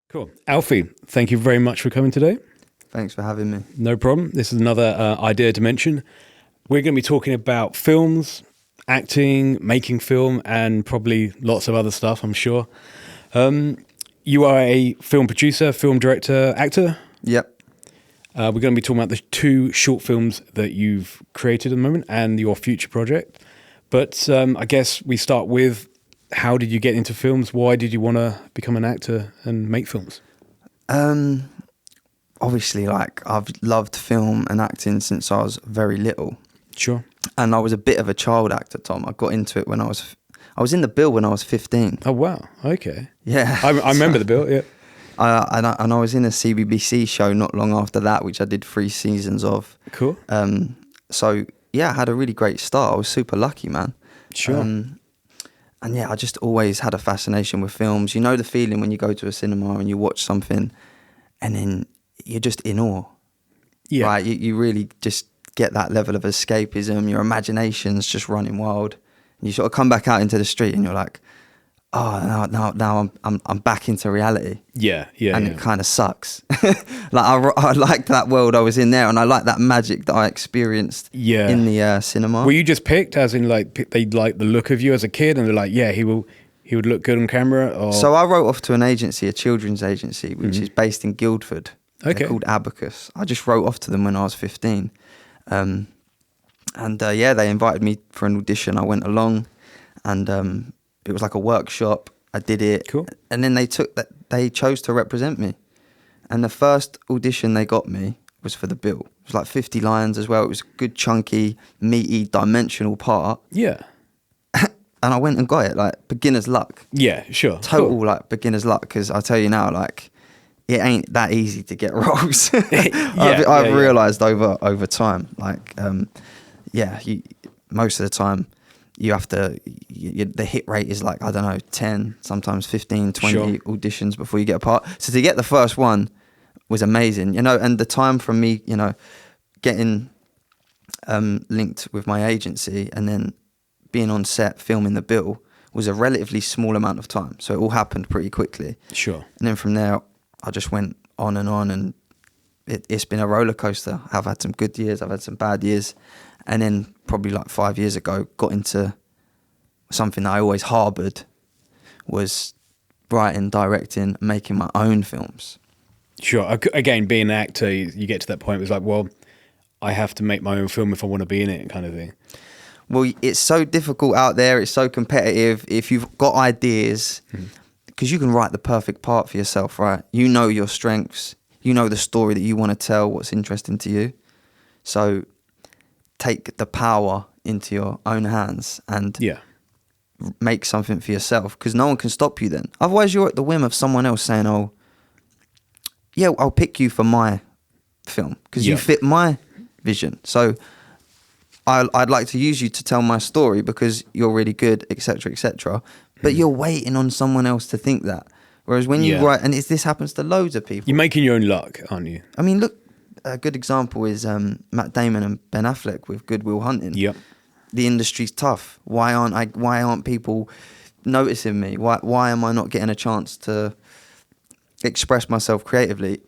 Cool. Alfie, thank you very much for coming today. Thanks for having me. No problem. This is another idea dimension. We're going to be talking about films, acting, making film, and probably lots of other stuff, I'm sure. You are a film producer, film director, actor. Yep. We're going to be talking about the 2 short films that you've created at the moment and your future project. But I guess we start with, how did you get into films? Why did you want to become an actor and make films? Obviously, like, I've loved film and acting since I was very little. Sure. And I was a bit of a child actor, Tom. I got into it when I was in the bill when I was 15. Oh, wow. Okay. Yeah. I remember the bill, yeah. And I was in a CBBC show not long after that, which I did 3 seasons of. Cool. So, yeah, I had a really great start. I was super lucky, man. Sure. And yeah, I just always had a fascination with films. You know the feeling when you go to a cinema and you watch something and then you're just in awe. Yeah. Right? You really just get that level of escapism. Your imagination's just running wild. And you sort of come back out into the street and you're like, oh, now I'm back into reality. Yeah. And it kind of sucks. Like I liked that world I was in there, and I liked that magic that I experienced in the cinema. Were you just picked as in, like, they liked the look of you as a kid and they're like, yeah, he would look good on camera? Or? So I wrote off to an agency, a children's agency, which is based in Guildford. Okay. They're called Abacus. I just wrote off to them when I was 15. Yeah, they invited me for an audition. I went along, and it was like a workshop. I did it. Cool. And then they chose to represent me. And the first audition they got me was for the bill. It was like 50 lines as well. It was a good, chunky, meaty, dimensional part. Yeah. And I went and got it, like beginner's luck. Yeah, sure. Total, Cool. like, beginner's luck. Because I tell you now, like, it ain't that easy to get roles. I've realised over time, like, most of the time you have to, the hit rate is like, I don't know, 10, sometimes 15, 20 Sure. auditions before you get a part. So to get the first one was amazing, you know, and the time from me, you know, getting linked with my agency and then being on set filming the bill was a relatively small amount of time. So it all happened pretty quickly. Sure. And then from there, I just went on, and it's been a roller coaster. I've had some good years, I've had some bad years. And then probably like 5 years ago, got into something that I always harboured, was writing, directing, making my own films. Sure. Again, being an actor, you get to that point where it's like, well, I have to make my own film if I want to be in it, kind of thing. Well, it's so difficult out there. It's so competitive. If you've got ideas, because you can write the perfect part for yourself, right? You know your strengths. You know the story that you want to tell, what's interesting to you. So take the power into your own hands and make something for yourself, because no one can stop you then. Otherwise, you're at the whim of someone else saying, oh, yeah, I'll pick you for my film because you fit my vision. So I'd like to use you to tell my story because you're really good, etc., etc. But you're waiting on someone else to think that. Whereas when you write, and this happens to loads of people. You're making your own luck, aren't you? I mean, look, a good example is Matt Damon and Ben Affleck with Good Will Hunting. Yep. The industry's tough. Why aren't people noticing me? Why am I not getting a chance to express myself creatively?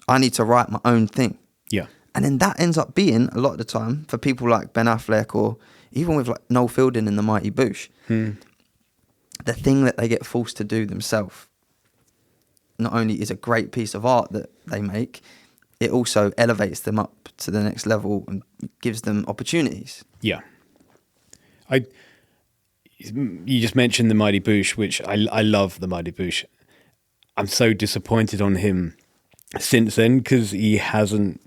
I need to write my own thing. Yeah. And then that ends up being, a lot of the time, for people like Ben Affleck or even with like Noel Fielding in The Mighty Boosh, the thing that they get forced to do themselves not only is a great piece of art that they make, it also elevates them up to the next level and gives them opportunities. Yeah. You just mentioned The Mighty Boosh, which I love The Mighty Boosh. I'm so disappointed on him since then because he hasn't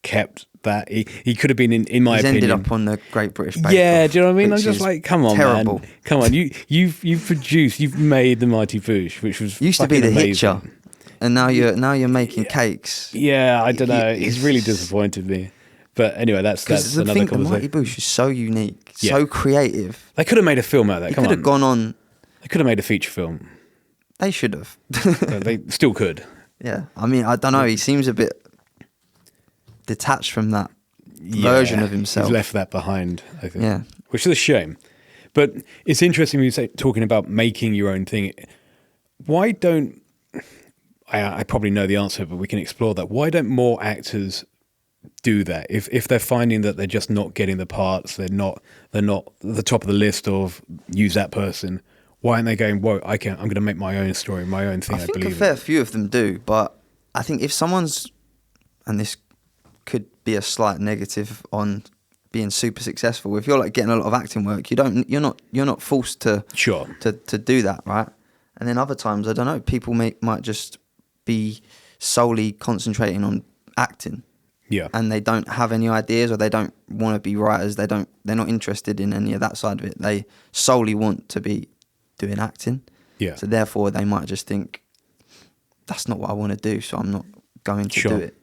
kept that. He could have been, in my opinion. He's ended up on the Great British Bake Off. Yeah, do you know what I mean? I'm just like, come on, terrible. Man. Come on, you've made The Mighty Boosh, which was used to be the amazing. Hitcher, and now you're making cakes. Yeah, I don't know. He's really disappointed me. But anyway, that's another conversation. The Mighty Boosh is so unique, so creative. They could have made a film out of that. They could have gone on. They could have made a feature film. They should have. They still could. Yeah, I mean, I don't know. He seems a bit detached from that version of himself. He's left that behind, I think. Yeah, which is a shame. But it's interesting when you say talking about making your own thing. Why don't I probably know the answer, but we can explore that. Why don't more actors do that? If they're finding that they're just not getting the parts, they're not at the top of the list of use that person. Why aren't they going, whoa, I'm going to make my own story, my own thing? I think a believe fair in. few of them do, but I think if someone's, and this could be a slight negative on being super successful, if you're like getting a lot of acting work, you're not forced to Sure. to do that, right? And then other times, I don't know, people might just be solely concentrating on acting. Yeah. And they don't have any ideas, or they don't want to be writers. They're not interested in any of that side of it. They solely want to be doing acting. Yeah. So therefore, they might just think, that's not what I want to do, so I'm not going to Sure. do it.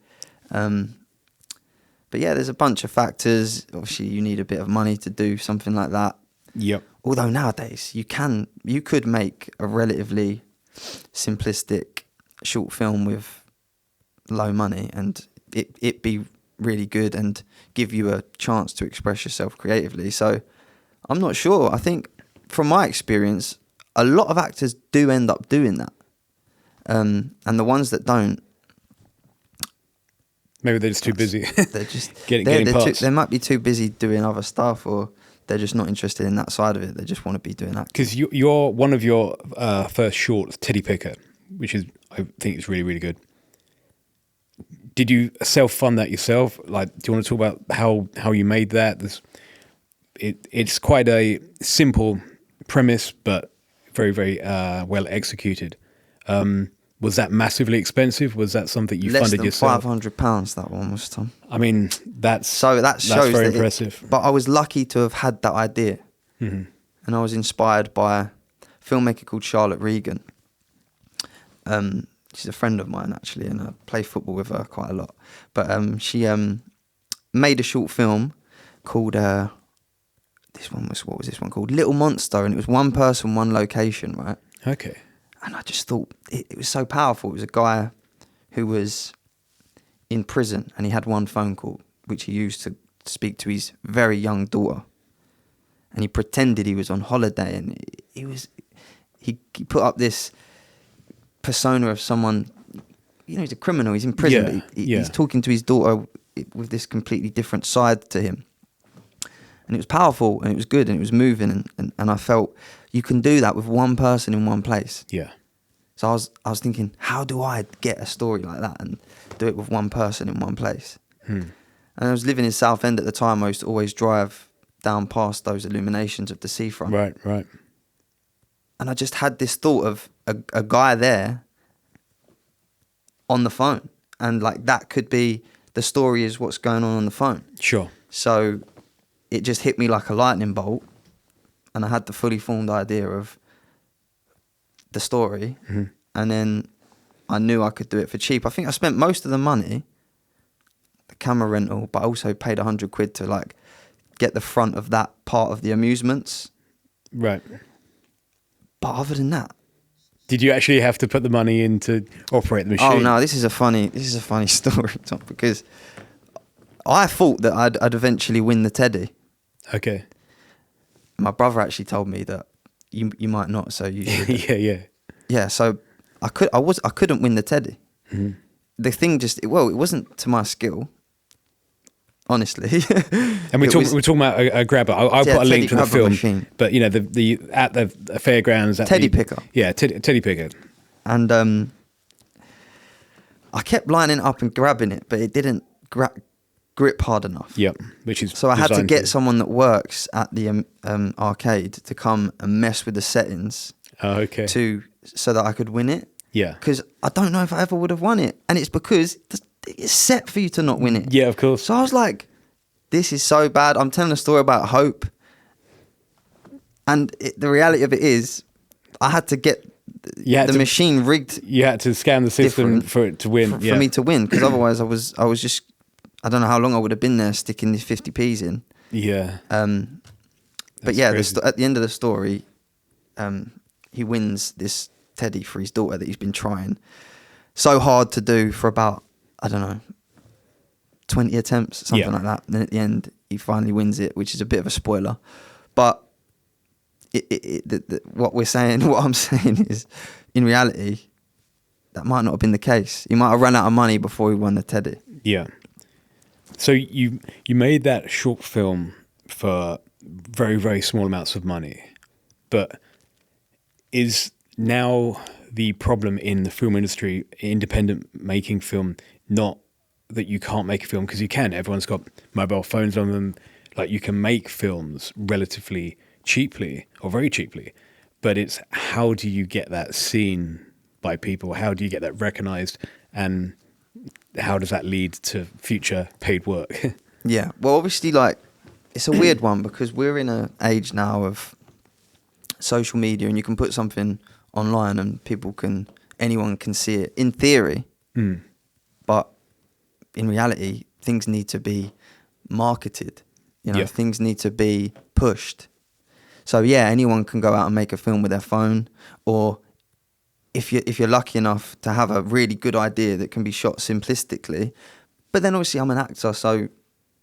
But yeah, there's a bunch of factors. Obviously, you need a bit of money to do something like that. Yep. Although nowadays, you could make a relatively simplistic short film with low money, and it be really good and give you a chance to express yourself creatively. So I'm not sure. I think from my experience, a lot of actors do end up doing that. And the ones that don't, Maybe they're just too busy. they're just getting parts. they might be too busy doing other stuff, or they're just not interested in that side of it. They just want to be doing acting. Because you're one of your first shorts, Teddy Picker, which is, I think, is really, really good. Did you self-fund that yourself? Like, do you want to talk about how you made that? It's quite a simple premise, but very, very well executed. Was that massively expensive? Was that something you Less funded than yourself? £500 that one was, Tom. I mean, that shows very that impressive. But I was lucky to have had that idea. Mm-hmm. And I was inspired by a filmmaker called Charlotte Regan. She's a friend of mine, actually, and I play football with her quite a lot. But she made a short film called, what was this one called? Little Monster, and it was one person, one location, right? Okay. And I just thought it was so powerful. It was a guy who was in prison, and he had one phone call, which he used to speak to his very young daughter. And he pretended he was on holiday, and he put up this persona of someone, he's a criminal, he's in prison, but he's talking to his daughter with this completely different side to him. And it was powerful, and it was good, and it was moving, and I felt you can do that with one person in one place. Yeah. So I was thinking, how do I get a story like that and do it with one person in one place? And I was living in Southend at the time. I used to always drive down past those illuminations of the seafront. Right. And I just had this thought of a guy there on the phone. And like that could be, the story is what's going on the phone. Sure. So it just hit me like a lightning bolt. And I had the fully formed idea of the story. Mm-hmm. And then I knew I could do it for cheap. I think I spent most of the money, the camera rental, but I also paid £100 to like get the front of that part of the amusements. Right. But other than that, did you actually have to put the money in to operate the machine? Oh no, this is a funny story, Tom, because I thought that I'd eventually win the Teddy. Okay. My brother actually told me that you might not, so you should. Yeah. So I couldn't win the Teddy. Mm-hmm. The thing it wasn't to my skill, honestly. And we're talking about a grabber. I'll put a link to the film. Machine. But the at the fairgrounds, Teddy Picker. Yeah, Teddy Picker. And I kept lining up and grabbing it, but it didn't grip hard enough. Yep, which is so I had to get someone that works at the arcade to come and mess with the settings. Oh, okay. So that I could win it. Yeah. Because I don't know if I ever would have won it, and it's because it's set for you to not win it. Yeah, of course. So I was like, this is so bad. I'm telling a story about hope, and the reality of it is, I had to get the machine rigged. You had to scan the system for it to win. For me to win, because otherwise I was just, I don't know how long I would have been there sticking these 50p's in. Yeah. But yeah, at the end of the story, he wins this Teddy for his daughter that he's been trying so hard to do for about, I don't know, 20 attempts, something like that. And then at the end, he finally wins it, which is a bit of a spoiler. But what I'm saying is, in reality, that might not have been the case. He might have run out of money before he won the Teddy. Yeah. So you made that short film for very, very small amounts of money, but is now the problem in the film industry, independent making film, not that you can't make a film, because you can. Everyone's got mobile phones on them. Like, you can make films relatively cheaply or very cheaply, but it's how do you get that seen by people? How do you get that recognized? And how does that lead to future paid work? Yeah. Well, obviously, like, it's a weird one because we're in an age now of social media, and you can put something online and anyone can see it in theory. But in reality, things need to be marketed. Things need to be pushed. So yeah, anyone can go out and make a film with their phone, or if you're lucky enough to have a really good idea that can be shot simplistically. But then obviously I'm an actor, so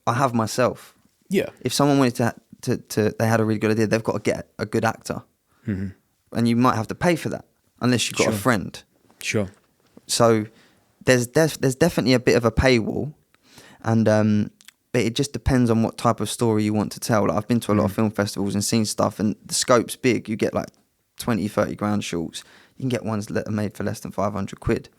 I have myself. Yeah. If someone wanted to they had a really good idea, they've got to get a good actor. And you might have to pay for that unless you've got a friend. Sure. So there's definitely a bit of a paywall, and but it just depends on what type of story you want to tell. Like, I've been to a lot of film festivals and seen stuff, and the scope's big. You get like 20, 30 grand shorts. You can get ones that are made for less than 500 quid.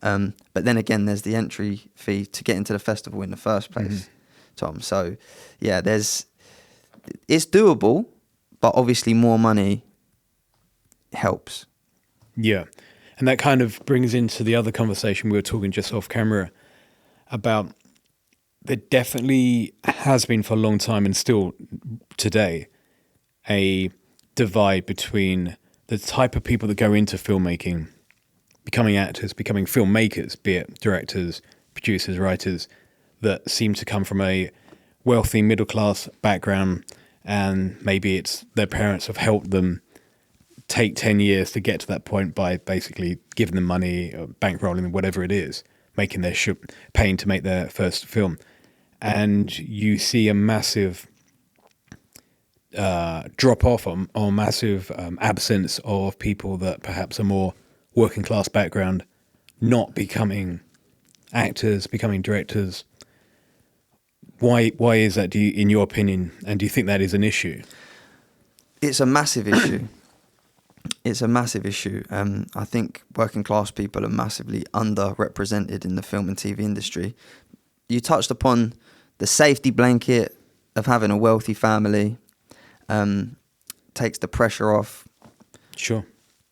But then again, there's the entry fee to get into the festival in the first place, Tom. So yeah, it's doable, but obviously more money helps. Yeah. And that kind of brings into the other conversation we were talking just off camera about there definitely has been for a long time, and still today, a divide between the type of people that go into filmmaking, becoming actors, becoming filmmakers, be it directors, producers, writers, that seem to come from a wealthy middle-class background, and maybe it's their parents have helped them take 10 years to get to that point by basically giving them money, or bankrolling them, whatever it is, making their paying to make their first film. And you see a massive drop off or massive absence of people that perhaps are more working class background, not becoming actors, becoming directors. Why is that, in your opinion? And do you think that is an issue? It's a massive issue. It's a massive issue. I think working class people are massively underrepresented in the film and TV industry. You touched upon the safety blanket of having a wealthy family. Takes the pressure off. Sure.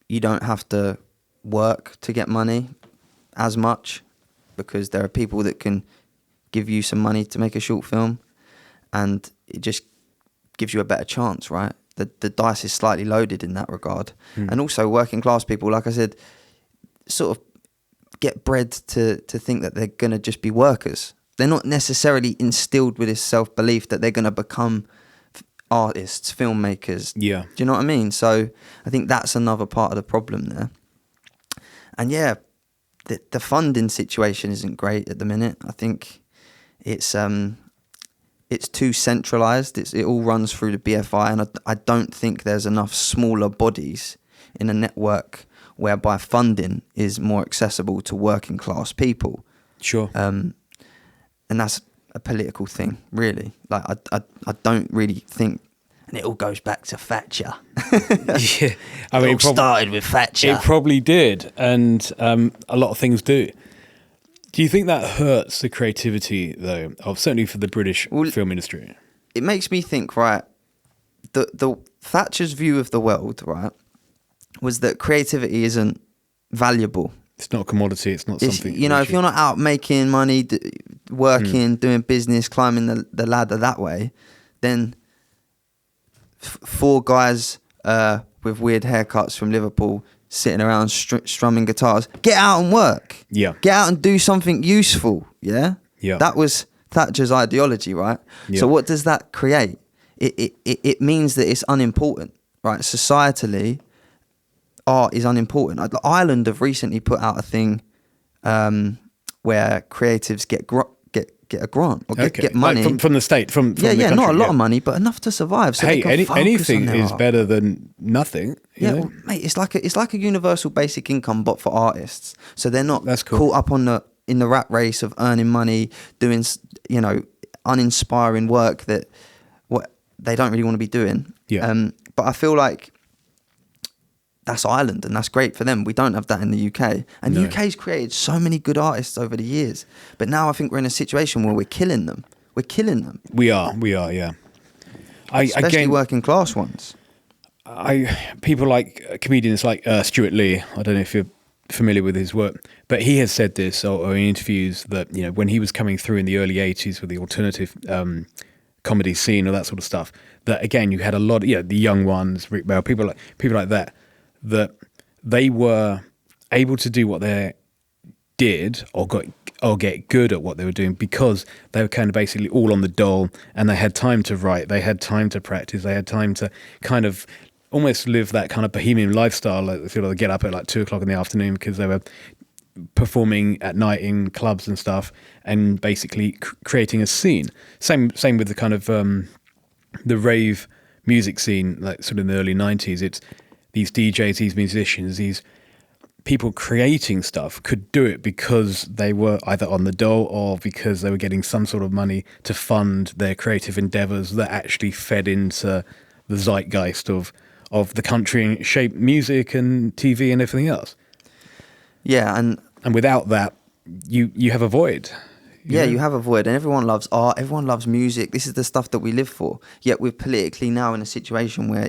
You don't have to work to get money as much, because there are people that can give you some money to make a short film, and it just gives you a better chance, right? The dice is slightly loaded in that regard. And also working class people, like I said, sort of get bred to think that they're going to just be workers. They're not necessarily instilled with this self-belief that they're going to become artists, filmmakers. Yeah. Do you know what I mean? So I think that's another part of the problem there. And yeah, the funding situation isn't great at the minute. I think it's too centralised. It all runs through the BFI, and I don't think there's enough smaller bodies in a network whereby funding is more accessible to working class people. Sure. And that's a political thing, really. Like, I don't really think, and it all goes back to Thatcher. Yeah, I mean, it all started with Thatcher. It probably did, and a lot of things do. Do you think that hurts the creativity, though, of certainly for the British film industry? It makes me think, right, the Thatcher's view of the world, right, was that creativity isn't valuable. It's not a commodity. It's not something. You know, if you're not out making money, working, doing business, climbing the ladder that way, then four guys with weird haircuts from Liverpool sitting around strumming guitars, get out and work. Yeah. Get out and do something useful. Yeah. Yeah. That was Thatcher's ideology, right? Yeah. So what does that create? It means that it's unimportant, right? Societally, art is unimportant. Ireland have recently put out a thing where creatives get get a grant or Okay. get money from the state, from the country, not a lot of money, but enough to survive. So Hey, they can focus anything on their is art. better than nothing. You know? Well, mate, it's like a universal basic income, but for artists. So they're not That's cool. caught up in the rat race of earning money, doing uninspiring work that what they don't really want to be doing. Yeah. But I feel like that's Ireland, and that's great for them. We don't have that in the UK, and No. the UK's created so many good artists over the years. But now I think we're in a situation where we're killing them. We're killing them, We are, yeah. especially working class ones. People like comedians like Stuart Lee. I don't know if you're familiar with his work, but he has said this or in interviews that when he was coming through in the early '80s with the alternative comedy scene or that sort of stuff, that again you had a lot of the young ones, Rick Bell, people like that they were able to do what they did or get good at what they were doing because they were kind of basically all on the dole, and they had time to write, they had time to practice, they had time to kind of almost live that kind of bohemian lifestyle, like sort of get up at like 2:00 in the afternoon because they were performing at night in clubs and stuff, and basically creating a scene. Same with the kind of the rave music scene, like sort of in the early '90s. It's these DJs, these musicians, these people creating stuff could do it because they were either on the dole or because they were getting some sort of money to fund their creative endeavors that actually fed into the zeitgeist of the country and shaped music and TV and everything else. Yeah, And without that, you have a void. You have a void, and everyone loves art, everyone loves music. This is the stuff that we live for. Yet we're politically now in a situation where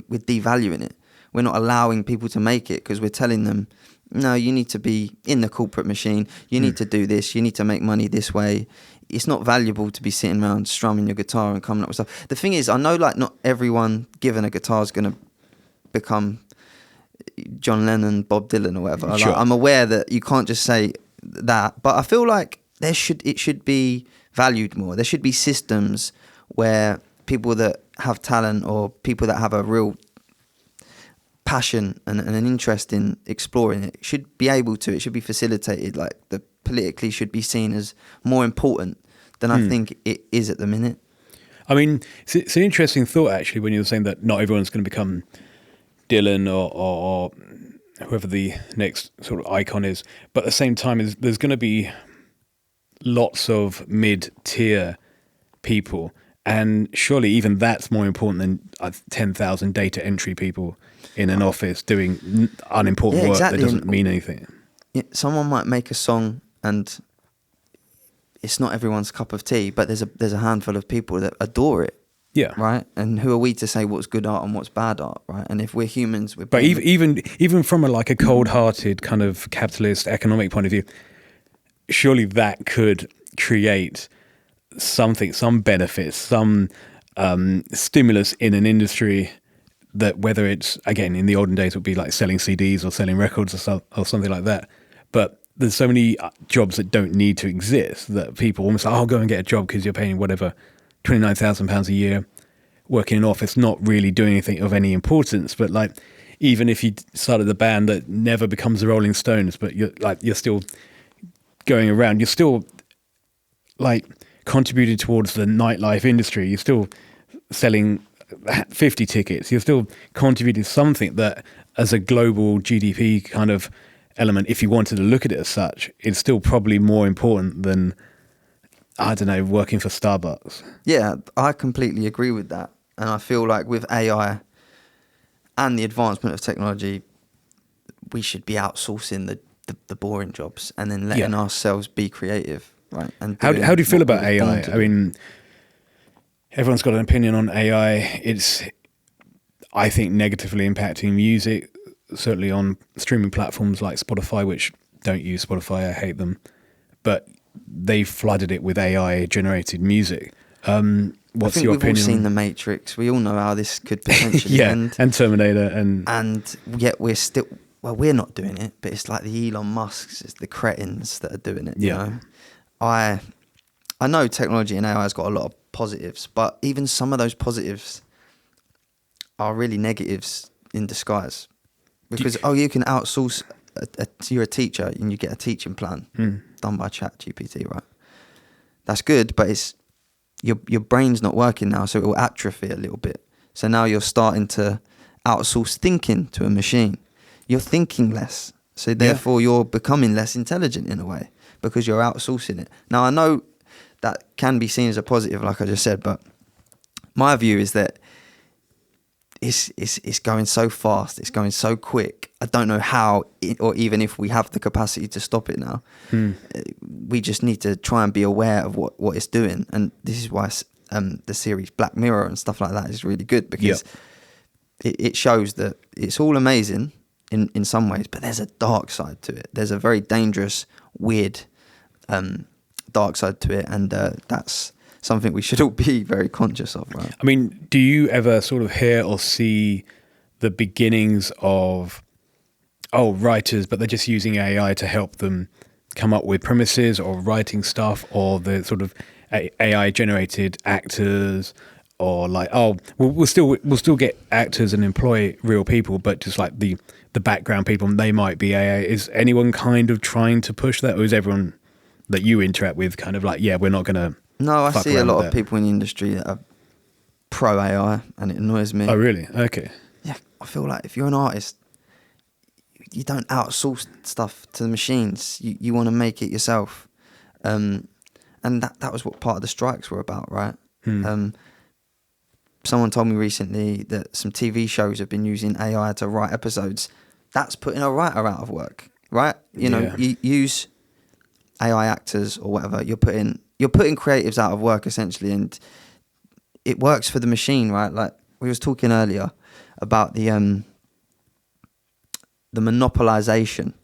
we're devaluing it. We're not allowing people to make it because we're telling them, no, you need to be in the corporate machine. You need to do this. You need to make money this way. It's not valuable to be sitting around strumming your guitar and coming up with stuff. The thing is, I know like not everyone given a guitar is going to become John Lennon, Bob Dylan or whatever. Sure. Like, I'm aware that you can't just say that, but I feel like it should be valued more. There should be systems where people that have talent or people that have a real passion and an interest in exploring it should be able to. It should be facilitated. Like the politically should be seen as more important than I think it is at the minute. I mean, it's an interesting thought actually when you're saying that not everyone's going to become Dylan or whoever the next sort of icon is, but at the same time, there's going to be lots of mid-tier people, and surely even that's more important than 10,000 data entry people in an office doing unimportant work that doesn't mean anything. Yeah, someone might make a song and it's not everyone's cup of tea, but there's a handful of people that adore it. Yeah. Right. And who are we to say what's good art and what's bad art? Right. And if we're humans, we're. But even from a cold-hearted kind of capitalist economic point of view, surely that could create something, some benefits, some stimulus in an industry that, whether it's, again, in the olden days, would be like selling CDs or selling records or something like that. But there's so many jobs that don't need to exist that people almost like, go and get a job because you're paying whatever, £29,000 a year, working in an office, not really doing anything of any importance. But like, even if you started a band that never becomes the Rolling Stones, but you're still going around, you're still like contributing towards the nightlife industry. You're still selling 50 tickets. You're still contributing something that, as a global GDP kind of element, if you wanted to look at it as such, it's still probably more important than, I don't know, working for Starbucks. Yeah, I completely agree with that. And I feel like with AI and the advancement of technology, we should be outsourcing the boring jobs and then letting ourselves be creative, right? And how do you feel about AI? I mean, everyone's got an opinion on AI. It's, I think, negatively impacting music, certainly on streaming platforms like Spotify, which don't use Spotify. I hate them. But they flooded it with AI-generated music. What's your opinion? We've all seen The Matrix. We all know how this could potentially end. And Terminator. And yet we're still... Well, we're not doing it, but it's like the Elon Musks, it's the cretins that are doing it, you know? I know technology and AI has got a lot of positives, but even some of those positives are really negatives in disguise. Because, you can outsource... you're a teacher and you get a teaching plan done by ChatGPT, right? that's good, but it's your brain's not working now, so it will atrophy a little bit. So now you're starting to outsource thinking to a machine. You're thinking less, so therefore you're becoming less intelligent in a way because you're outsourcing it. Now I know that can be seen as a positive, like I just said, but my view is that it's going so fast, it's going so quick. I don't know how, or even if we have the capacity to stop it now. We just need to try and be aware of what it's doing, and this is why the series Black Mirror and stuff like that is really good, because it shows that it's all amazing in some ways, but there's a dark side to it. There's a very dangerous, weird dark side to it, and that's something we should all be very conscious of, right? I mean, do you ever sort of hear or see the beginnings of, writers, but they're just using AI to help them come up with premises or writing stuff, or the sort of AI generated actors, or like, we'll still get actors and employ real people, but just like the background people, they might be AI. Is anyone kind of trying to push that, or is everyone that you interact with kind of like, we're not going to? No, I see a lot of people in the industry that are pro AI, and it annoys me. Oh, really? Okay. Yeah, I feel like if you're an artist, you don't outsource stuff to the machines. You want to make it yourself. And that was what part of the strikes were about, right? Someone told me recently that some TV shows have been using AI to write episodes. That's putting a writer out of work, right? You know, you use AI actors or whatever, you're putting creatives out of work essentially, and it works for the machine, right? Like we was talking earlier about the monopolization.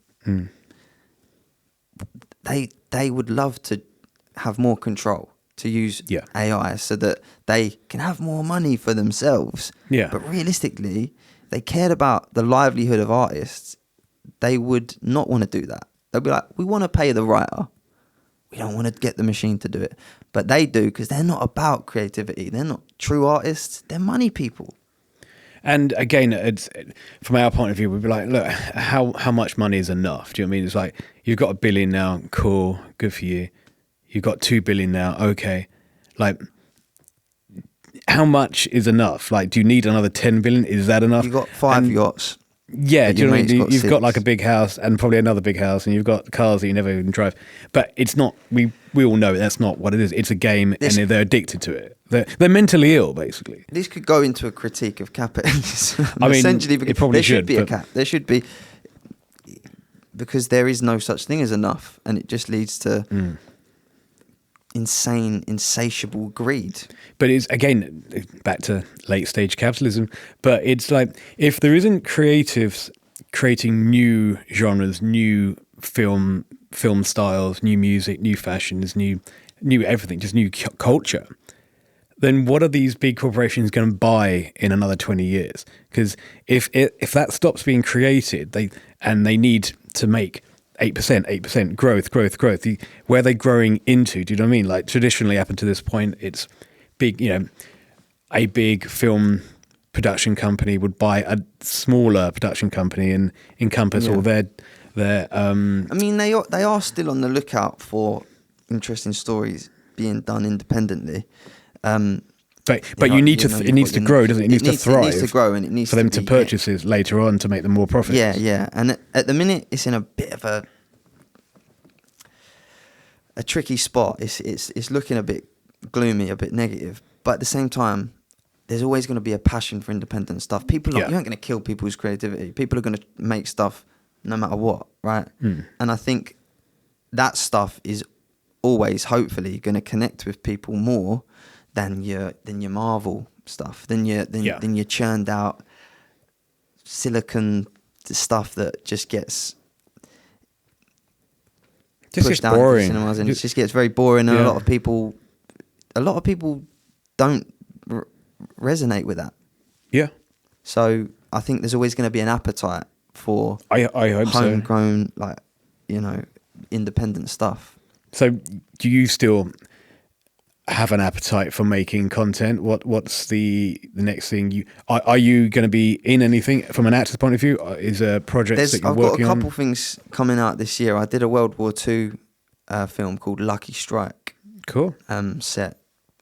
They would love to have more control, to use AI so that they can have more money for themselves. Yeah. But realistically, they cared about the livelihood of artists, they would not want to do that. They'll be like, we want to pay the writer. We don't want to get the machine to do it. But they do, because they're not about creativity. They're not true artists. They're money people. And again, it's, from our point of view, we'd be like, look, how much money is enough? Do you know what I mean? It's like, you've got $1 billion now, cool, good for you. You've got $2 billion now, okay. Like, how much is enough? Like, do you need another 10 billion? Is that enough? You've got 5 yachts. Yeah, do you know what I mean? You've got like a big house and probably another big house, and you've got cars that you never even drive. But it's not, we all know that's not what it is. It's a game, and they're addicted to it. They're mentally ill, basically. This could go into a critique of capitalism. I mean, essentially, it probably there should be a cap. There should be, because there is no such thing as enough, and it just leads to insane, insatiable greed. But it's, again, back to late stage capitalism, but it's like, if there isn't creatives creating new genres, new film styles, new music, new fashions, new everything, just new culture, then what are these big corporations going to buy in another 20 years? Because if that stops being created, they need to make 8% growth. Where are they growing into? Do you know what I mean? Like, traditionally up until this point, it's big, a big film production company would buy a smaller production company and encompass all their I mean, they are still on the lookout for interesting stories being done independently. But it needs to grow, doesn't it? It needs to thrive. It needs to grow, and it needs for them to purchase it later on to make them more profits. Yeah. And at the minute, it's in a bit of a tricky spot. It's looking a bit gloomy, a bit negative. But at the same time, there's always going to be a passion for independent stuff. You aren't going to kill people's creativity. People are going to make stuff no matter what, right? And I think that stuff is always, hopefully, going to connect with people more than your Marvel stuff, than your churned out silicon stuff that just gets pushed out into cinemas, and it just gets very boring. And a lot of people don't resonate with that. Yeah. So I think there's always going to be an appetite for I hope homegrown, independent stuff. So do you still have an appetite for making content? What's the next thing are you going to be in anything from an actor's point of view? Is there projects that you're working on? I've got a couple things coming out this year. I did a World War II film called Lucky Strike. Cool. set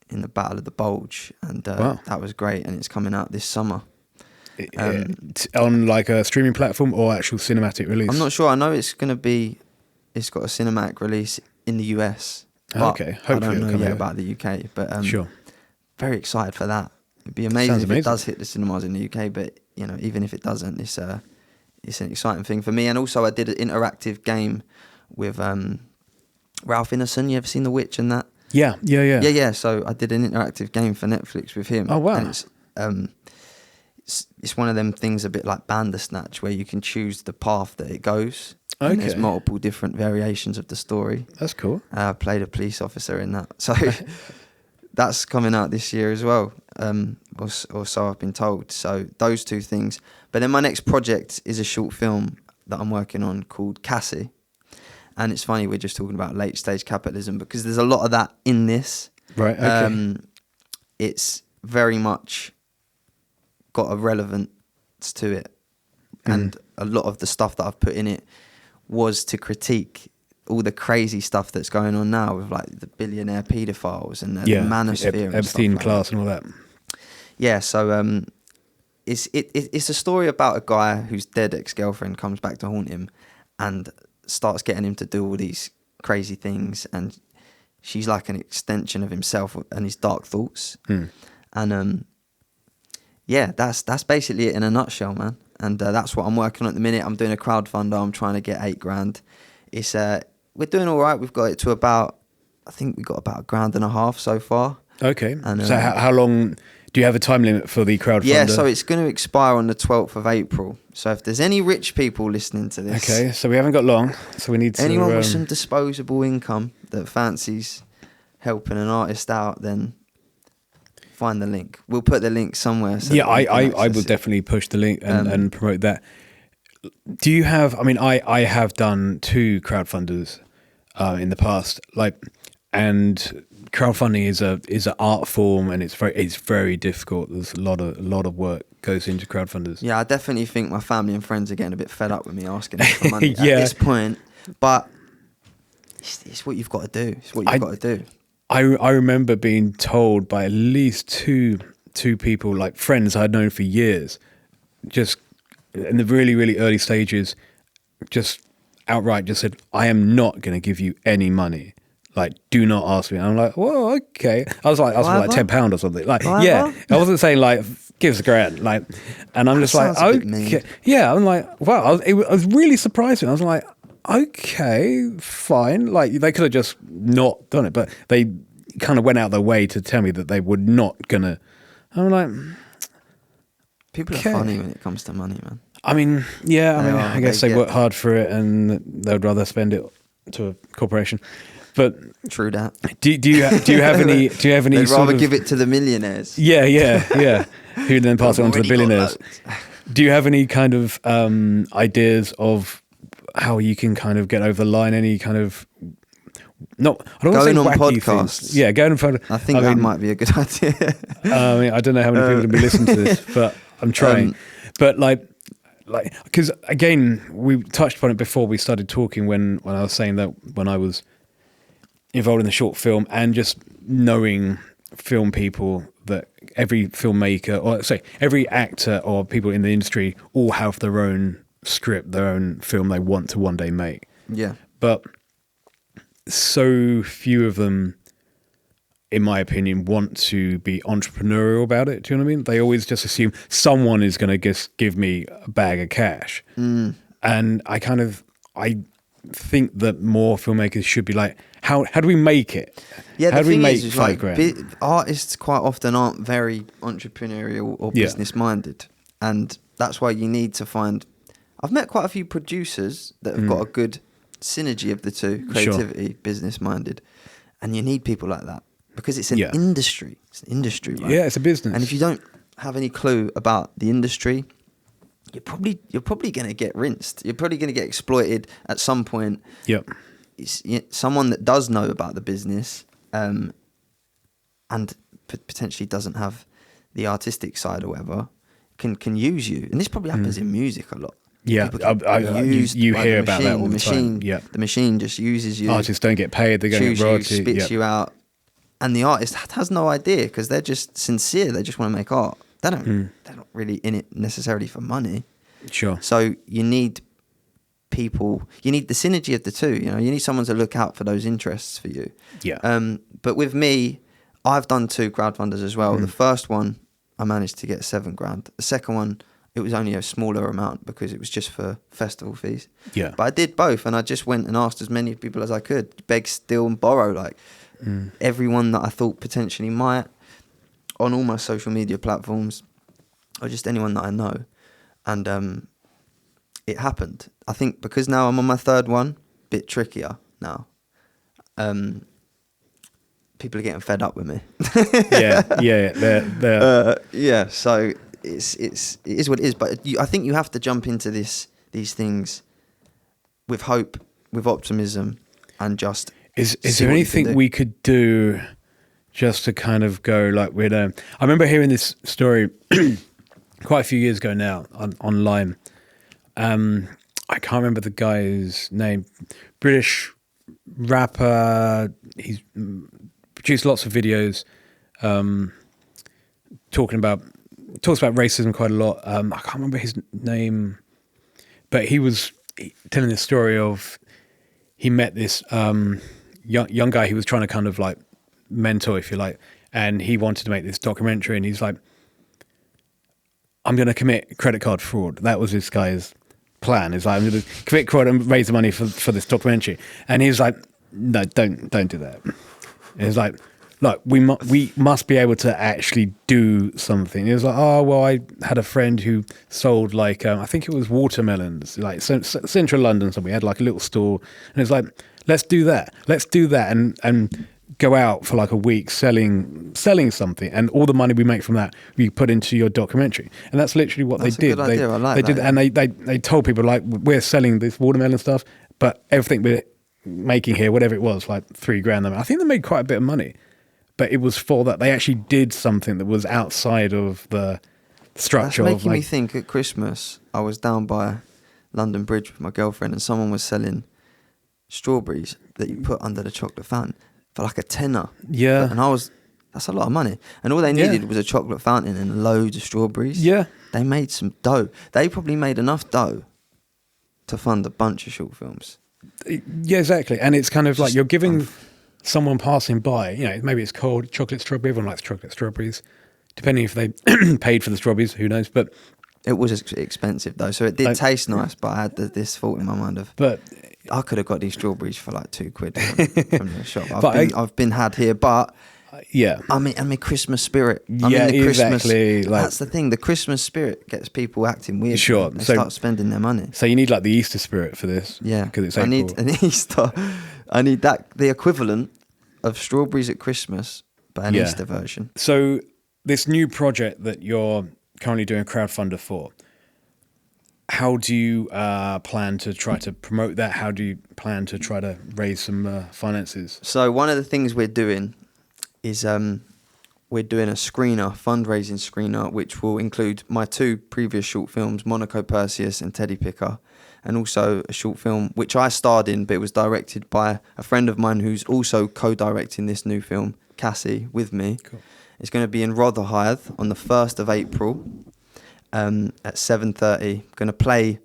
in the Battle of the Bulge, and Wow. that was great. And it's coming out this summer. On like a streaming platform or actual cinematic release? I'm not sure. I know it's got a cinematic release in the US. Okay, I hopefully don't it'll know come yet here. about the UK, but Sure. very excited for that. It'd be amazing Sounds if amazing. it does hit the cinemas in the UK, but even if it doesn't, it's an exciting thing for me. And also, I did an interactive game with Ralph Ineson. You ever seen The Witch and that? Yeah. Yeah. So I did an interactive game for Netflix with him. Oh, wow. And it's one of them things a bit like Bandersnatch, where you can choose the path that it goes. Okay. And there's multiple different variations of the story. That's cool. I played a police officer in that. So that's coming out this year as well. Or so I've been told. So those two things. But then my next project is a short film that I'm working on called Cassie. And it's funny, we're just talking about late stage capitalism because there's a lot of that in this. Right, okay. It's very much got a relevance to it. And a lot of the stuff that I've put in it was to critique all the crazy stuff that's going on now with like the billionaire paedophiles and the manosphere and Epstein stuff like class that. and all that. Yeah, so it's a story about a guy whose dead ex-girlfriend comes back to haunt him and starts getting him to do all these crazy things, and she's like an extension of himself and his dark thoughts. And that's basically it in a nutshell, man. And that's what I'm working on at the minute. I'm doing a crowdfunder. I'm trying to get $8,000. It's we're doing all right. We've got it to about, I think we got about $1,500 so far. Okay. And, so how long do you have a time limit for the crowdfunder? Yeah, so it's going to expire on the 12th of April. So if there's any rich people listening to this, okay. So we haven't got long. So we need to. anyone with some disposable income that fancies helping an artist out, then find the link. We'll put the link somewhere. So yeah, that you can I access will it. definitely push the link and promote that. Do you have? I mean, I have done 2 crowdfunders in the past, and crowdfunding is an art form, and it's very difficult. There's a lot of work goes into crowdfunders. Yeah, I definitely think my family and friends are getting a bit fed up with me asking them for money Yeah. at this point. But it's what you've got to do. It's what you've got to do. I remember being told by at least two people, like friends I'd known for years, just in the really, really early stages, just outright just said, I am not going to give you any money. Like, do not ask me. And I'm like, well, okay. I was like £10 or something. Like, yeah. I wasn't saying like, give us $1,000. Like, and I'm just like, sounds a bit okay. mean. Yeah. I'm like, wow. I was really surprising. I was like, okay, fine. Like, they could have just not done it, but they kind of went out their way to tell me that they were not gonna. I'm like, People okay. are funny when it comes to money, man. I mean, yeah. I guess they they get- work hard for it, and they'd rather spend it to a corporation. But True that. do you have any? Do you have any? They'd sort rather of, give it to the millionaires. Yeah. Who then pass it on to the Already got billionaires? loads. Do you have any kind of ideas of how you can kind of get over the line? Any kind of I don't want to say Going on wacky podcasts. things. Yeah, going on podcasts. I think that might be a good idea. I mean, I don't know how many people will be listening to this, but I'm trying. But like, because again, we touched upon it before we started talking when I was saying that when I was involved in the short film and just knowing film people, that every filmmaker or sorry, every actor or people in the industry all have their own script, their own film they want to one day make. Yeah. But so few of them, in my opinion, want to be entrepreneurial about it. Do you know what I mean? They always just assume someone is going to just give me a bag of cash. And I think that more filmmakers should be like, how do we make it? Yeah, how the do we thing make is £5,000? Artists quite often aren't very entrepreneurial or business minded, and that's why you need to find. I've met quite a few producers that have got a good synergy of the two: creativity, business minded, and you need people like that because it's an industry. It's an industry, right? Yeah, it's a business. And if you don't have any clue about the industry, you're probably going to get rinsed. You're probably going to get exploited at some point. Yep. Someone that does know about the business and potentially doesn't have the artistic side or whatever can use you. And this probably happens in music a lot. Yeah, you hear about that all the time. Yeah, the machine just uses you. Artists don't get paid; they get chews you, royalty. spits you out, and the artist has no idea because they're just sincere. They just want to make art. They're not really in it necessarily for money. Sure. So you need people. You need the synergy of the two. You know, you need someone to look out for those interests for you. Yeah. But with me, I've done 2 crowdfunders as well. The first one, I managed to get $7,000. The second one, it was only a smaller amount because it was just for festival fees. Yeah. But I did both, and I just went and asked as many people as I could, beg, steal, and borrow, like everyone that I thought potentially might, on all my social media platforms, or just anyone that I know. And it happened. I think because now I'm on my 3rd one, bit trickier now. People are getting fed up with me. Yeah. So it is what it is. But I think you have to jump into these things with hope, with optimism, and just. Is there anything we could do just to kind of go like with I remember hearing this story quite a few years ago now online. I can't remember the guy's name. British rapper. He's produced lots of videos talks about racism quite a lot. I can't remember his name, but he was telling the story of he met this young guy he was trying to kind of like mentor, if you like, and he wanted to make this documentary, and he's like, I'm going to commit credit card fraud. That was this guy's plan. Is like, I'm going to commit fraud and raise the money for this documentary. And he was like, no, don't do that. And he's like, look, we must be able to actually do something. He was like, oh, well, I had a friend who sold like, I think it was watermelons, like central London somewhere. He had like a little store. And it's like, let's do that. And go out for like a week selling something, and all the money we make from that we put into your documentary. And that's literally what they did. Good idea. I like they that, did, and they told people like, we're selling this watermelon stuff, but everything we're making here, whatever it was, like $3,000. I think they made quite a bit of money, but it was for that they actually did something that was outside of the structure. That's making me think. At Christmas, I was down by London Bridge with my girlfriend, and someone was selling strawberries that you put under the chocolate fountain for like a tenner. Yeah. And that's a lot of money. And all they needed was a chocolate fountain and loads of strawberries. Yeah. They made some dough. They probably made enough dough to fund a bunch of short films. Yeah, exactly. And it's kind of like you're giving someone passing by, you know, maybe it's cold, chocolate strawberry, everyone likes chocolate strawberries, depending if they paid for the strawberries, who knows. But it was expensive though, so it did taste nice, but I had this thought in my mind of, but I could have got these strawberries for like £2 from the shop. I've been had here, but yeah, I'm in Christmas spirit. Exactly. That's the thing. The Christmas spirit gets people acting weird. Sure. They start spending their money. So you need like the Easter spirit for this. Yeah, because it's April. I need an Easter. I need the equivalent of strawberries at Christmas, but an Easter version. So this new project that you're currently doing a crowdfunder for, how do you plan to try to promote that? How do you plan to try to raise some finances? So one of the things we're doing is we're doing a fundraising screener, which will include my 2 previous short films, Monaco Perseus and Teddy Picker, and also a short film which I starred in, but it was directed by a friend of mine who's also co-directing this new film, Cassie, with me. Cool. It's going to be in Rotherhithe on the 1st of April at 7:30. Going to play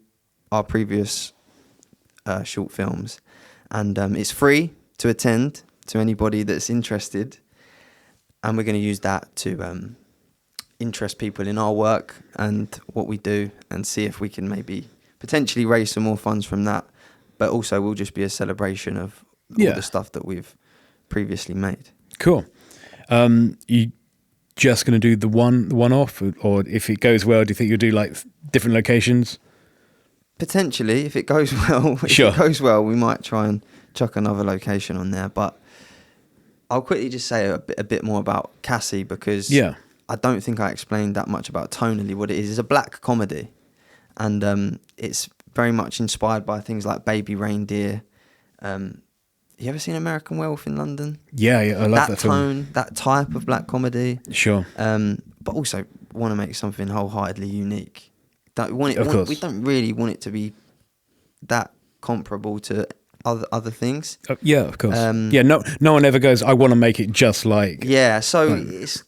our previous short films, and it's free to attend to anybody that's interested. And we're going to use that to interest people in our work and what we do, and see if we can maybe potentially raise some more funds from that. But also will just be a celebration of all the stuff that we've previously made. Cool. You just going to do the one off, or if it goes well, do you think you'll do like different locations? Potentially, if it goes well. Sure. If it goes well, we might try and chuck another location on there. But I'll quickly just say a bit more about Cassie, because I don't think I explained that much about tonally what it is. It's a black comedy, and it's very much inspired by things like Baby Reindeer. You ever seen American Wealth in London? Yeah, I love that film. Tone, that type of black comedy. Sure. But also want to make something wholeheartedly unique. We don't really want it to be that comparable to other things. Yeah, of course. Yeah, no one ever goes, I want to make it just like. Yeah, so Right. it's,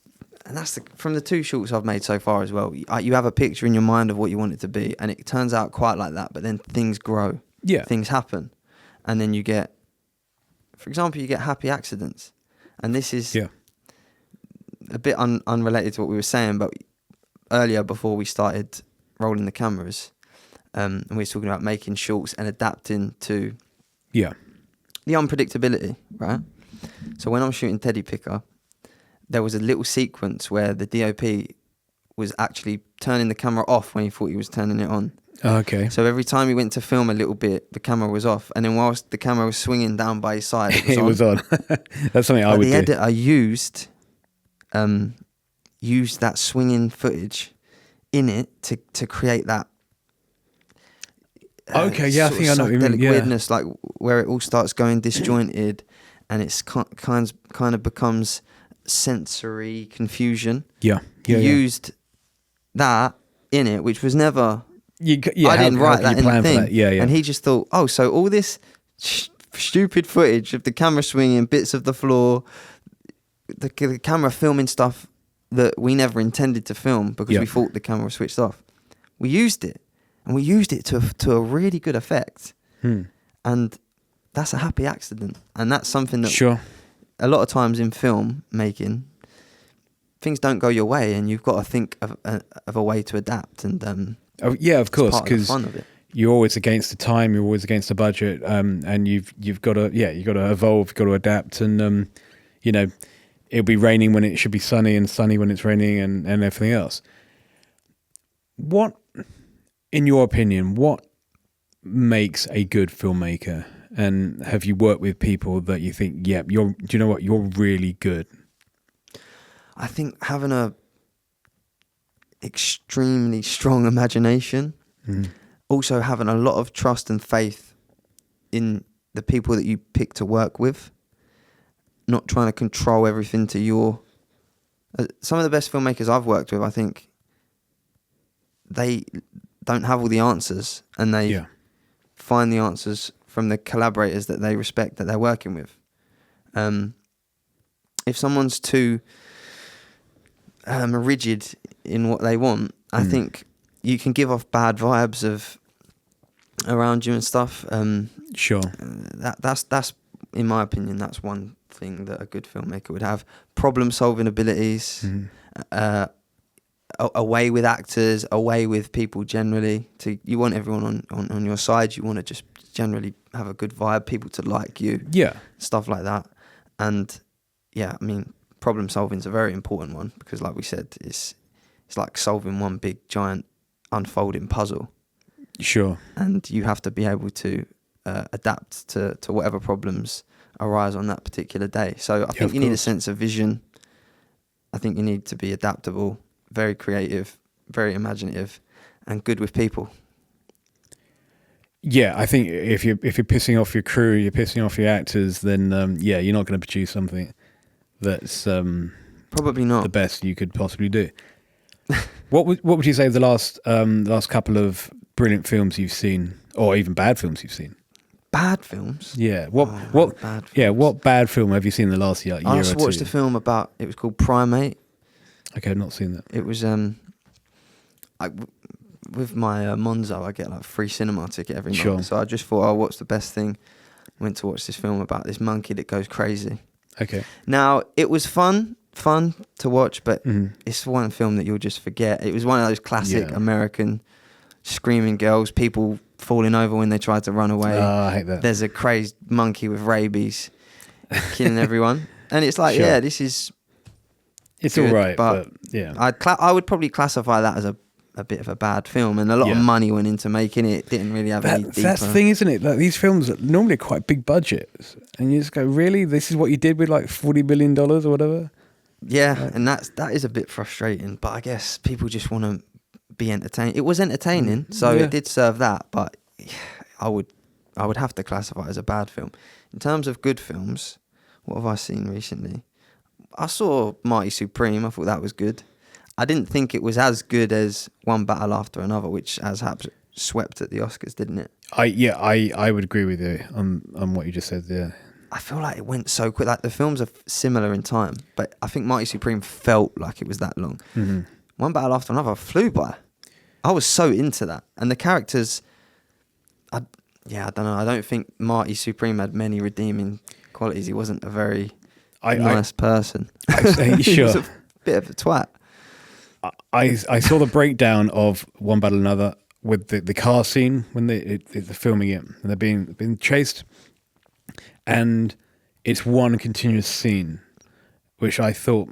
and that's from the 2 shorts I've made so far as well. You have a picture in your mind of what you want it to be, and it turns out quite like that. But then things grow, Yeah. things happen, and then you get, for example, you get happy accidents, and this is Yeah. a bit unrelated to what we were saying, but earlier before we started rolling the cameras, and we were talking about making shorts and adapting to Yeah. the unpredictability, right? So when I'm shooting Teddy Picker, there was a little sequence where the DOP was actually turning the camera off when he thought he was turning it on. Okay. So every time he went to film a little bit, the camera was off, and then whilst the camera was swinging down by his side, it was on. That's something I But would the do. editor used that swinging footage in it to create that. Okay, yeah, I sort think of I know what you mean. psychedelic Yeah. weirdness, like where it all starts going disjointed, and it's kind of becomes sensory confusion. Yeah. He Yeah. used that in it, which was never. Yeah, I didn't how write can that you in the plan for thing. that? Yeah, yeah. And he just thought, oh, so all this stupid footage of the camera swinging, bits of the floor, the camera filming stuff that we never intended to film because Yeah. we thought the camera was switched off. We used it, and we used it to a really good effect. And that's a happy accident. And that's something that Sure. a lot of times in film making, things don't go your way, and you've got to think of a way to adapt. And Oh, yeah, of course, it's part of the because fun of it. you're always against the time, you're always against the budget, and you've got to evolve, you've got to adapt, and it'll be raining when it should be sunny, and sunny when it's raining, and everything else. What, in your opinion, what makes a good filmmaker? And have you worked with people that you think, yeah, do you know what, you're really good? I think having a extremely strong imagination, also having a lot of trust and faith in the people that you pick to work with, not trying to control everything to your. Some of the best filmmakers I've worked with, I think, they don't have all the answers, and they find the answers from the collaborators that they respect that they're working with. If someone's too rigid in what they want, I think you can give off bad vibes of around you and stuff. Sure. That's in my opinion, that's one thing that a good filmmaker would have. Problem solving abilities, away with actors, away with people generally. You want everyone on your side. You want to just generally have a good vibe, people to like you, stuff like that. And yeah, I mean, problem solving is a very important one because, like we said, it's like solving one big giant unfolding puzzle. Sure. And you have to be able to adapt to whatever problems arise on that particular day. So I think you need a sense of vision. I think you need to be adaptable, very creative, very imaginative, and good with people. Yeah, I think if you're pissing off your crew, you're pissing off your actors, then you're not going to produce something that's probably not the best you could possibly do. What would you say the last couple of brilliant films you've seen, or even bad films you've seen? Bad films? Yeah. What bad film have you seen in the last year? I also watched a film about. It was called Primate. Okay, I've not seen that. It was with my Monzo, I get like free cinema ticket every month. So I just thought, oh, what's the best thing? Went to watch this film about this monkey that goes crazy. Okay. Now it was fun to watch, but it's one film that you'll just forget. It was one of those classic American screaming girls, people falling over when they try to run away. I hate that. There's a crazed monkey with rabies killing everyone, and it's like, this is. It's good, all right, but yeah, I would probably classify that as a bit of a bad film, and a lot of money went into making it. It didn't really have any deeper. That's the thing, isn't it? Like, these films are normally quite big budgets, and you just go, really? This is what you did with like $40 billion or whatever? Yeah, and that is a bit frustrating, but I guess people just want to be entertained. It was entertaining, so it did serve that, but I would have to classify it as a bad film. In terms of good films, what have I seen recently? I saw Mighty Supreme. I thought that was good. I didn't think it was as good as One Battle After Another, which has swept at the Oscars, didn't it? I would agree with you on what you just said there. I feel like it went so quick. Like the films are similar in time, but I think Mighty Supreme felt like it was that long. Mm-hmm. One battle after another flew by. I was so into that, and the characters. I don't know. I don't think Mighty Supreme had many redeeming qualities. He wasn't a very nice person. He Sure. was a bit of a twat. I saw the breakdown of One Battle Another with the car scene when they're filming it and they're being chased, and it's one continuous scene, which I thought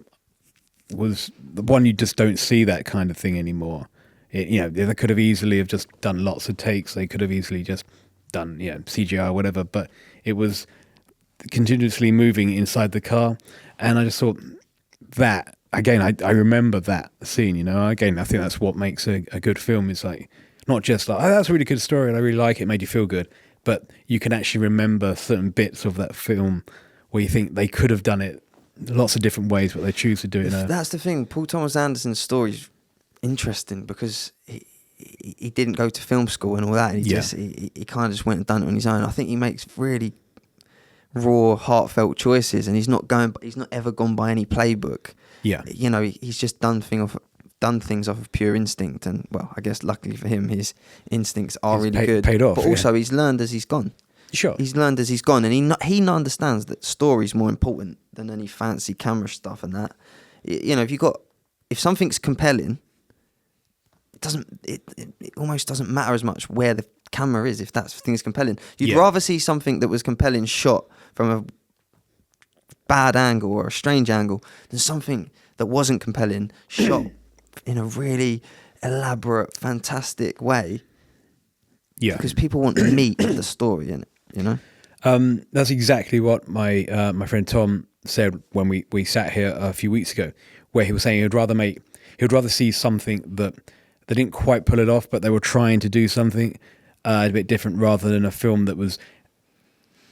was the one you just don't see that kind of thing anymore. They could have easily have just done lots of takes. They could have easily just done CGI or whatever, but it was continuously moving inside the car, and I just thought that. Again, I remember that scene, Again, I think that's what makes a good film is like, not just like, oh, that's a really good story and I really like it, made you feel good, but you can actually remember certain bits of that film where you think they could have done it lots of different ways, but they choose to do it. That's the thing. Paul Thomas Anderson's story is interesting because he didn't go to film school and all that. And he kind of just went and done it on his own. I think he makes really raw, heartfelt choices, and he's not ever gone by any playbook. Yeah, he's just done things off of pure instinct, and well, I guess luckily for him, his instincts are really good. Paid off, but also he's learned as he's gone. Sure, he's learned as he's gone, and he understands that story's more important than any fancy camera stuff and that. If something's compelling, it almost doesn't matter as much where the camera is if that thing's compelling. You'd rather see something that was compelling shot from a bad angle or a strange angle than something that wasn't compelling shot in a really elaborate, fantastic way. Yeah, because people want the meat of the story in it. That's exactly what my friend Tom said when we sat here a few weeks ago, where he was saying he'd rather see something that they didn't quite pull it off, but they were trying to do something a bit different, rather than a film that was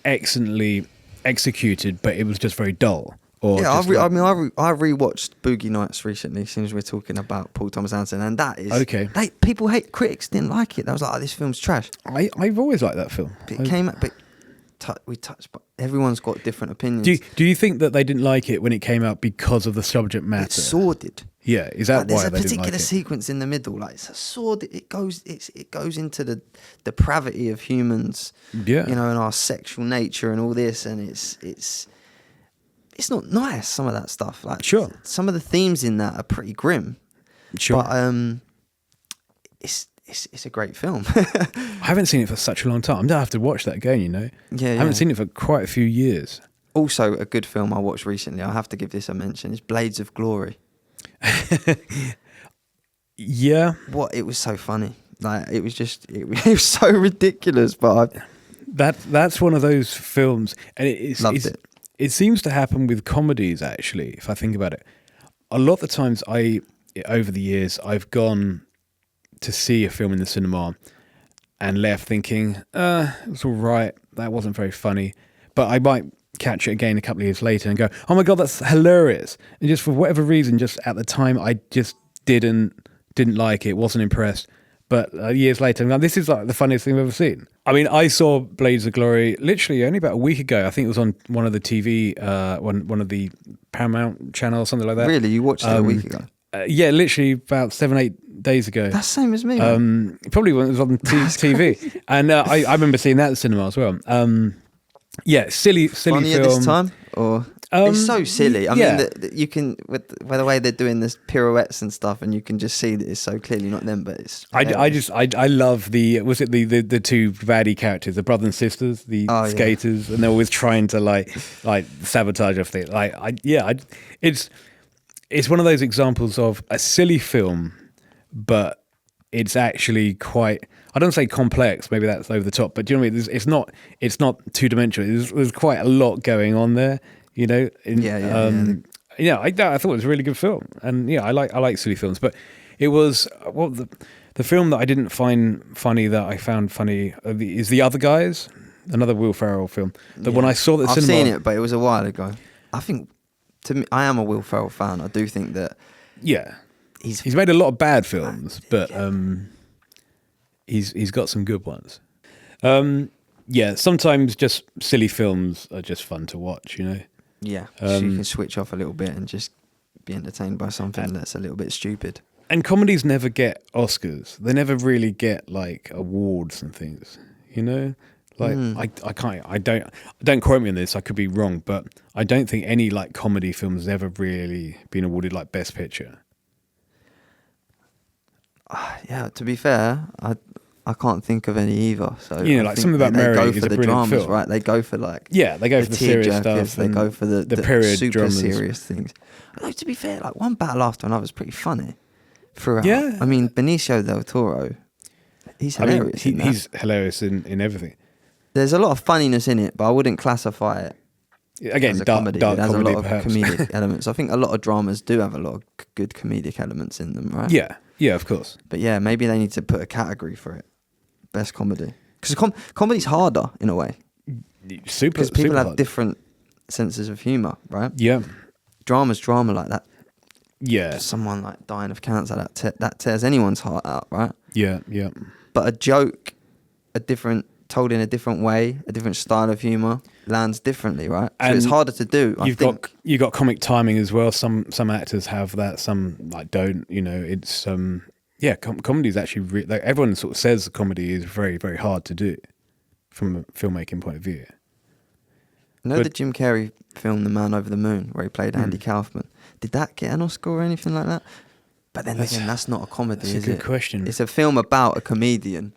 excellently executed, but it was just very dull. I rewatched Boogie Nights recently, as soon as we're talking about Paul Thomas Anderson, and that is okay. People hate, critics didn't like it. That was like, this film's trash. I've always liked that film. It came out, but we touched, but everyone's got different opinions. Do you think that they didn't like it when it came out because of the subject matter? It's sordid. Yeah, is that why they didn't like it? There's a particular sequence in the middle, like it's a sordid. It goes into the depravity of humans, and our sexual nature and all this, and it's not nice. Some of that stuff, like sure, some of the themes in that are pretty grim. Sure, but it's a great film. I haven't seen it for such a long time. I'm gonna have to watch that again. Yeah, I haven't seen it for quite a few years. Also, a good film I watched recently, I have to give this a mention, is Blades of Glory. Yeah. What? It was so funny. Like, it was so ridiculous, but that's one of those films, and loved it. It seems to happen with comedies, actually, if I think about it. A lot of the times over the years, I've gone to see a film in the cinema and left thinking, it was all right, that wasn't very funny. But I might catch it again a couple of years later and go, oh my God, that's hilarious. And just for whatever reason, just at the time, I just didn't like it, wasn't impressed. But years later, I'm like, this is like the funniest thing I've ever seen. I mean, I saw Blades of Glory literally only about a week ago. I think it was on one of the TV, one of the Paramount channel or something like that. Really? You watched it a week ago? Yeah, literally about 7-8 days ago. That's the same as me. Probably when it was on TV. And I remember seeing that at the cinema as well. Yeah, silly Funny film. At this time? Or it's so silly. I mean, you can, with the way they're doing this pirouettes and stuff, and you can just see that it's so clearly not them, but it's. I love the two baddie characters, the brother and sisters, the skaters, and they're always trying to like sabotage everything. It's one of those examples of a silly film, but it's actually quite. I don't say complex, maybe that's over the top, but do you know what I mean? It's not two-dimensional. There's quite a lot going on there, I thought it was a really good film, and I like silly films, but it was the film that I didn't find funny that I found funny is The Other Guys, another Will Ferrell film. That when I saw the cinema, I've seen it, but it was a while ago. I think to me, I am a Will Ferrell fan. I do think that he's made a lot of bad films, but He's got some good ones. Yeah, sometimes just silly films are just fun to watch, you know. Yeah, so you can switch off a little bit and just be entertained by something that's a little bit stupid. And comedies never get Oscars. They never really get like awards and things, you know. Like I don't quote me on this. I could be wrong, but I don't think any like comedy film has ever really been awarded like Best Picture. Yeah, to be fair, I can't think of any either. So You know, I like think Something About Mary they go is for a the brilliant dramas, film. right? They go for like Yeah, they go for the serious stuff. They go for the period super dramas. serious things. Although, to be fair, like one battle after another is pretty funny throughout. Yeah. I mean, Benicio del Toro, he's hilarious. in that. He's hilarious in everything. There's a lot of funniness in it, but I wouldn't classify it Again, as a dark comedy. dark It has comedy, a lot of perhaps. comedic elements. I think a lot of dramas do have a lot of good comedic elements in them, right? Yeah, of course. But yeah, maybe they need to put a category for it. Best comedy. Because comedy's harder in a way. Super. Because people super have hard. different senses of humour, right? Yeah, Drama's drama like that. yeah, Someone like dying of cancer, that tears anyone's heart out, right? yeah. But a joke, told in a different way, a different style of humour, lands differently, right? So it's And harder to do. I think. You've got comic timing as well. Some actors have that, some like don't. You know, it's comedy is actually like everyone sort of says comedy is very, very hard to do from a filmmaking point of view. You know But- the Jim Carrey film The Man Over the Moon, where he played Andy Kaufman? Did that get an Oscar or anything like that? But then again, that's not a comedy, That's a is good it? question. It's a film about a comedian.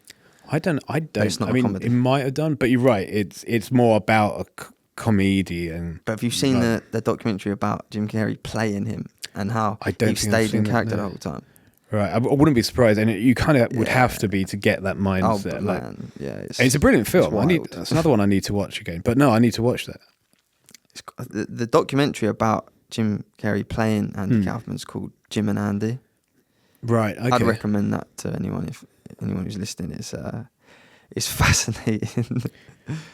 I don't. it's not I a mean, comedy. it might have done, but you're right. It's more about a comedian. But have you seen Right. the documentary about Jim Carrey playing him and how I don't he think I've stayed in seen that, character no. the whole time? Right, I wouldn't be surprised, and you kind of would have Yeah. to be to get that Oh, mindset. but like, man, yeah. it's a brilliant film. wild. That's another one I need to watch again. But no, I need to watch that. The documentary about Jim Carrey playing Andy Kaufman's called Jim and Andy. Right, okay. I'd recommend that to anyone who's listening. It's fascinating.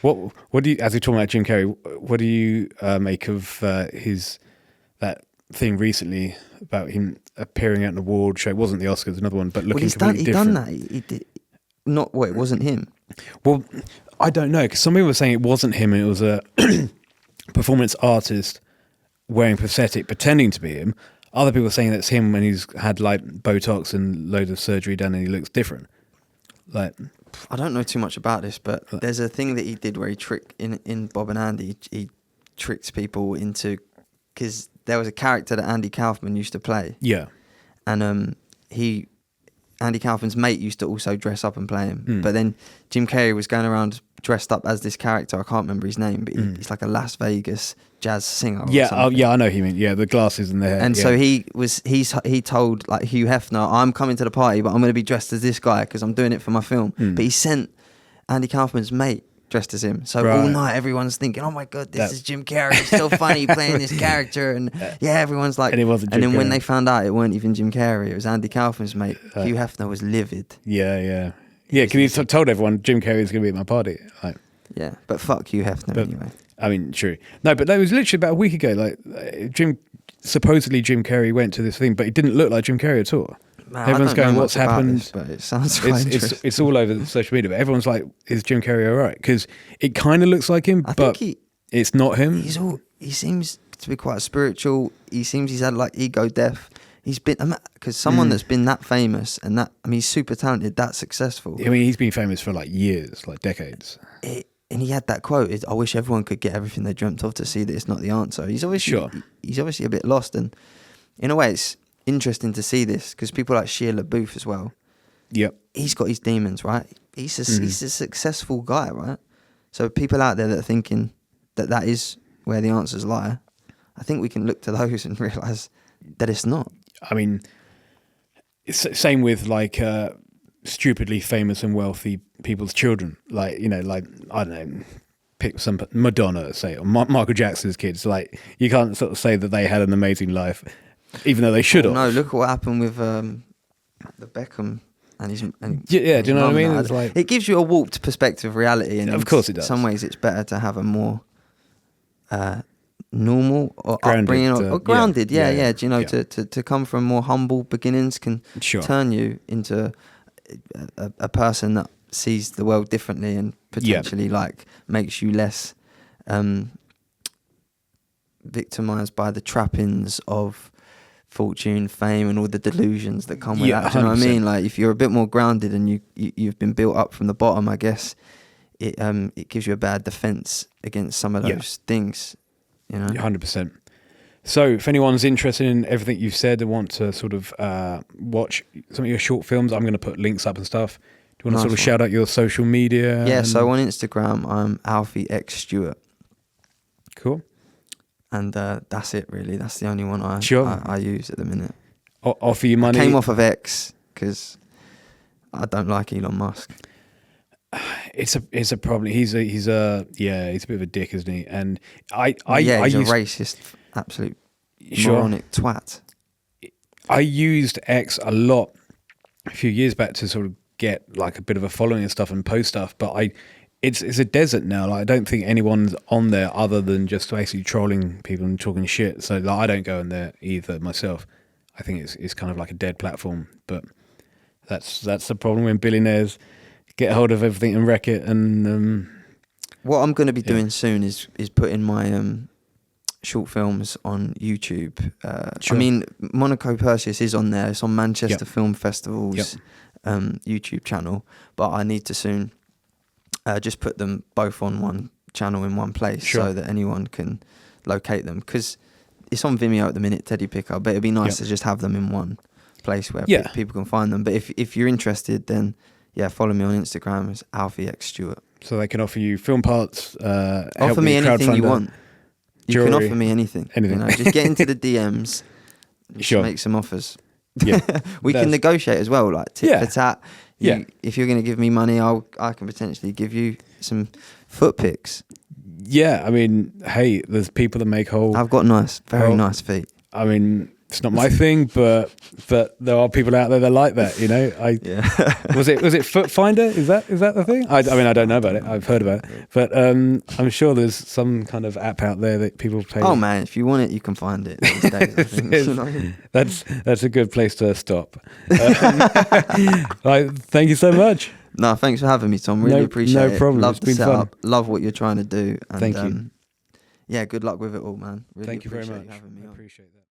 What do you, as we're talking about Jim Carrey, what do you make of that thing recently about him appearing at an award show? It wasn't the Oscars, another one, but looking He's completely done different. that. He did. Not it wasn't him. Well, I don't know, because some people were saying it wasn't him and it was a performance artist wearing prosthetic pretending to be him. Other people are saying that's him when he's had like Botox and loads of surgery done and he looks different. Like, I don't know too much about this, but there's a thing that he did where he tricked in Bob and Andy. He tricked people into, because there was a character that Andy Kaufman used to play, yeah, and Andy Kaufman's mate used to also dress up and play him. But then Jim Carrey was going around dressed up as this character. I can't remember his name, but he's like a Las Vegas jazz singer. Or yeah, something. I know who you mean. Yeah, the glasses and the hair. And yeah. so he told like Hugh Hefner, I'm coming to the party, but I'm going to be dressed as this guy because I'm doing it for my film. But he sent Andy Kaufman's mate dressed as him. So all Right. night everyone's thinking, oh my God, this is Jim Carrey. It's so funny playing this character. And yeah, everyone's like, And it wasn't and Jim then when Carrey. they found out it weren't even Jim Carrey, it was Andy Kaufman's mate. Hugh Hefner was livid. Yeah, because he told everyone Jim Carrey was going to be at my party. Like, Yeah, but fuck Hugh Hefner anyway. I mean, true. No, but that was literally about a week ago. Like, supposedly Jim Carrey went to this thing, but it didn't look like Jim Carrey at all. Man, I Everyone's don't know going, much "What's about happened?" this, but it sounds quite interesting. It's all over social media, but everyone's like, "Is Jim Carrey all right?" Because it kind of looks like him, I but think it's not him. he seems to be quite spiritual. He seems he's had like ego death. He's been, because someone that's been that famous and that, I mean, he's super talented, that successful. I mean, he's been famous for like years, like decades. And he had that quote: "I wish everyone could get everything they dreamt of to see that it's not the answer." He's obviously a bit lost, and in a way, it's interesting to see this because people like Shia LaBeouf as well. Yep. He's got his demons, right? He's a successful guy, right? So people out there that are thinking that is where the answers lie, I think we can look to those and realise that it's not. I mean, it's same with like stupidly famous and wealthy people's children. Like, you know, like, I don't know, pick some Madonna, say, or Michael Jackson's kids. Like, you can't sort of say that they had an amazing life, even though they should have. No, look at what happened with the Beckham and his. Yeah, do you know what I mean? mum. It's like, It gives you a warped perspective of reality, and Of course it does. In some ways, it's better to have a more normal or Grounded, upbringing or grounded. Yeah. yeah. Do you know, Yeah. to come from more humble beginnings can Sure. turn you into a person that sees the world differently and potentially like makes you less victimized by the trappings of fortune, fame, and all the delusions that come with that. Do you know what I mean? Like, if you're a bit more grounded and you've been built up from the bottom, I guess it gives you a bad defense against some of those things. You know, 100%. So, if anyone's interested in everything you've said and want to sort of watch some of your short films, I'm going to put links up and stuff. Do you want to sort of shout out your social media? Yeah, so on Instagram, I'm Alfie Stewart. Cool. And that's it, really. That's the only one I use at the minute. Offer you money? I came off of X because I don't like Elon Musk. It's a problem. He's a bit of a dick, isn't he? And he's a racist, absolute moronic twat. I used X a lot a few years back to sort of get like a bit of a following and stuff and post stuff, but it's a desert now. Like, I don't think anyone's on there other than just basically trolling people and talking shit. So like, I don't go in there either myself. I think it's kind of like a dead platform. But that's the problem when billionaires get hold of everything and wreck it. And what I'm going to be doing soon is putting my short films on YouTube. I mean, Monaco Perseus is on there. It's on Manchester Film Festival's YouTube channel. But I need to soon just put them both on one channel in one place so that anyone can locate them. Because it's on Vimeo at the minute, Teddy Picker, but it'd be nice to just have them in one place where people can find them. But if you're interested, then follow me on Instagram. It's Alfie Stewart. So they can offer you film parts. Offer me anything you want. You can offer me anything. You know, just get into the DMs. Just make some offers. Yeah, we can negotiate as well, like tit for tat. If you're going to give me money, I can potentially give you some foot pics. Yeah, I mean, hey, there's people that make whole. I've got very nice feet. I mean, it's not my thing, but there are people out there that like that. You know, was it Foot Finder? Is that the thing? I mean, I don't know about it. I've heard about it, but I'm sure there's some kind of app out there that people pay. Oh man, if you want it, you can find it these days. I think. That's a good place to stop. Thank you so much. No, thanks for having me, Tom. Really appreciate it. No problem. Love it's the been setup. fun. Love what you're trying to do. And, thank you. Yeah, good luck with it all, man. Really Thank you very much. Having me I on. appreciate that.